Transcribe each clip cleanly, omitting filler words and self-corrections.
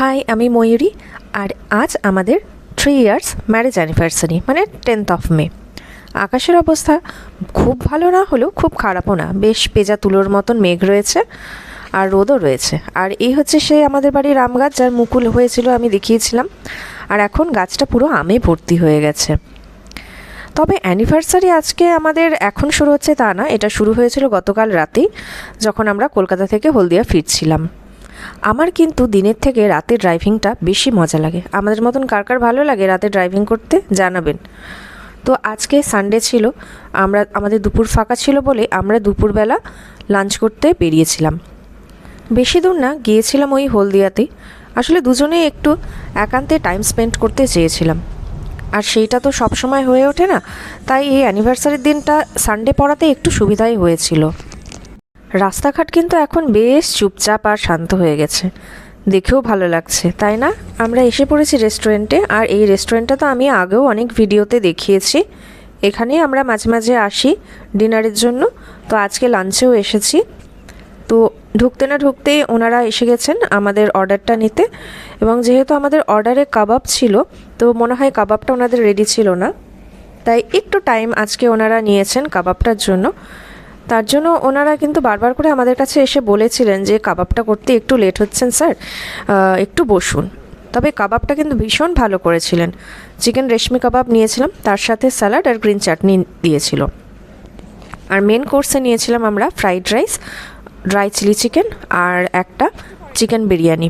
High, আমি ময়ূরী। আর আজ আমাদের 3 ইয়ার্স ম্যারেজ অ্যানিভার্সারি, মানে 10th of May। আকাশের অবস্থা খুব ভালো না হলেও খুব খারাপও না, বেশ পেঁজা তুলোর মতন মেঘ রয়েছে আর রোদও রয়েছে। আর এই হচ্ছে সেই আমাদের বাড়ির আম গাছ, যার মুকুল হয়েছিল আমি দেখিয়েছিলাম। আর এখন গাছটা পুরো আমে ভর্তি হয়ে গেছে। তবে অ্যানিভার্সারি আজকে আমাদের এখন শুরু হচ্ছে তা না, এটা শুরু হয়েছিল গতকাল রাতেই, যখন আমরা কলকাতা থেকে হলদিয়া ফিরছিলাম। আমার কিন্তু দিনের থেকে রাতের ড্রাইভিংটা বেশি মজা লাগে। আমাদের মতন কার কার ভালো লাগে রাতে ড্রাইভিং করতে জানাবেন। তো আজকে সানডে ছিল, আমাদের দুপুর ফাঁকা ছিল বলে আমরা দুপুরবেলা লাঞ্চ করতে বেরিয়েছিলাম। বেশি দূর না, গিয়েছিলাম ওই হলদিয়াতে। আসলে দুজনেই একটু একান্তে টাইম স্পেন্ড করতে চেয়েছিলাম, আর সেইটা তো সবসময় হয়ে ওঠে না, তাই এই অ্যানিভার্সারির দিনটা সানডে পড়াতে একটু সুবিধাই হয়েছিল। রাস্তাঘাট কিন্তু এখন বেশ চুপচাপ আর শান্ত হয়ে গেছে, দেখেও ভালো লাগছে, তাই না? আমরা এসে পড়েছি রেস্টুরেন্টে। আর এই রেস্টুরেন্টটা তো আমি আগেও অনেক ভিডিওতে দেখিয়েছি। এখানেই আমরা মাঝে মাঝে আসি ডিনারের জন্য। তো আজকে লাঞ্চেও এসেছি। তো ঢুকতে না ঢুকতেই ওনারা এসে গেছেন আমাদের অর্ডারটা নিতে। এবং যেহেতু আমাদের অর্ডারে কাবাব ছিল, তো মনে হয় কাবাবটা ওনাদের রেডি ছিল না, তাই একটু টাইম আজকে ওনারা নিয়েছেন কাবাবটার জন্য। তার জন্য ওনারা কিন্তু বারবার করে আমাদের কাছে এসে বলেছিলেন যে কাবাবটা করতে একটু লেট হচ্ছেন স্যার, একটু বসুন। তবে কাবাবটা কিন্তু ভীষণ ভালো করেছিলেন। চিকেন রেশমি কাবাব নিয়েছিলাম, তার সাথে স্যালাড আর গ্রিন চাটনি দিয়েছিল। আর মেন কোর্সে নিয়েছিলাম আমরা fried rice, dry chilli chicken আর একটা চিকেন বিরিয়ানি।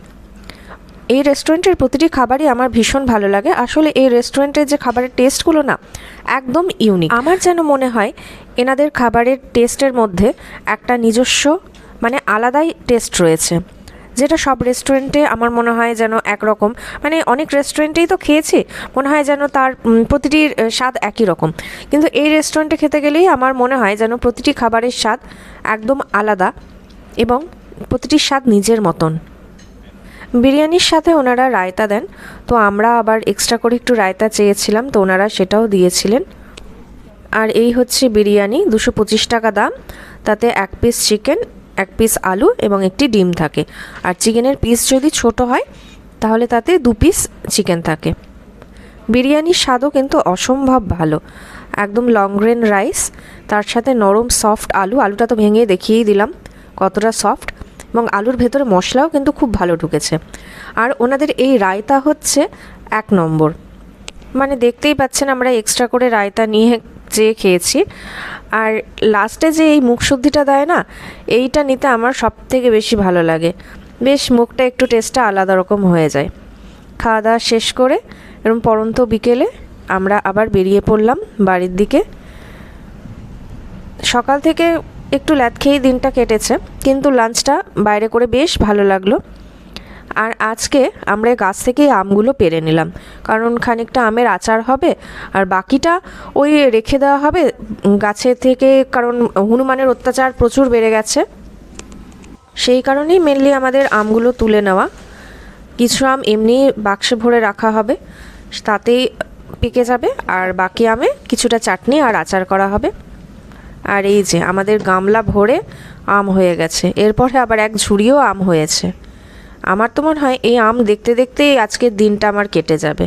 এই রেস্টুরেন্টের প্রতিটি খাবারই আমার ভীষণ ভালো লাগে। আসলে এই রেস্টুরেন্টের যে খাবারের টেস্টগুলো না, একদম ইউনিক। আমার যেন মনে হয় এনাদের খাবারের টেস্টের মধ্যে একটা নিজস্ব মানে আলাদাই টেস্ট রয়েছে, যেটা সব রেস্টুরেন্টে আমার মনে হয় যেন একরকম। মানে অনেক রেস্টুরেন্টেই তো খেয়েছি, মনে হয় যেন তার প্রতিটির স্বাদ একই রকম, কিন্তু এই রেস্টুরেন্টে খেতে গেলেই আমার মনে হয় যেন প্রতিটি খাবারের স্বাদ একদম আলাদা এবং প্রতিটির স্বাদ নিজের মতন। বিরিয়ানির সাথে ওনারা রায়তা দেন, তো আমরা আবার এক্সট্রা করে একটু রায়তা চেয়েছিলাম, তো ওনারা সেটাও দিয়েছিলেন। আর এই হচ্ছে বিরিয়ানি, 225 টাকা দাম। তাতে 1 পিস চিকেন, 1 পিস আলু এবং একটি ডিম থাকে। আর চিকেনের পিস যদি ছোট হয় তাহলে তাতে 2 পিস চিকেন থাকে। বিরিয়ানির স্বাদও কিন্তু অসম্ভব ভালো, একদম লং গ্রেন রাইস, তার সাথে নরম সফট আলু। আলুটা তো ভেঙে দেখিয়েই দিলাম কতটা সফট, এবং আলুর ভেতরে মশলাও কিন্তু খুব ভালো ঢুকেছে। আর ওনাদের এই রায়তা হচ্ছে 1 নম্বর, মানে দেখতেই পাচ্ছেন আমরা এক্সট্রা করে রায়তা নিয়ে যেয়ে খেয়েছি। আর লাস্টে যে এই মুখ শুদ্ধিটা দেয় না, এইটা নিতে আমার সব থেকে বেশি ভালো লাগে। বেশ মুখটা একটু টেস্টটা আলাদা রকম হয়ে যায়। খাওয়া দাওয়া শেষ করে এরকম পরন্ত বিকেলে আমরা আবার বেরিয়ে পড়লাম বাড়ির দিকে। সকাল থেকে একটু ল্যাদ খেয়েই দিনটা কেটেছে, কিন্তু লাঞ্চটা বাইরে করে বেশ ভালো লাগলো। আর আজকে আমরা গাছ থেকেই আমগুলো পেরে নিলাম, কারণ খানিকটা আমের আচার হবে আর বাকিটা ওই রেখে দেওয়া হবে গাছে থেকে, কারণ হনুমানের অত্যাচার প্রচুর বেড়ে গেছে। সেই কারণেই মেনলি আমাদের আমগুলো তুলে নেওয়া। কিছু আম এমনি বাক্সে ভরে রাখা হবে, তাতেই পেকে যাবে, আর বাকি আমে কিছুটা চাটনি আর আচার করা হবে। আর এই যে আমাদের গামলা ভরে আম হয়ে গেছে, এরপরে আবার এক ঝুড়িও আম হয়েছে। আমার তো মনে হয় এই আম দেখতে দেখতেই আজকের দিনটা আমার কেটে যাবে।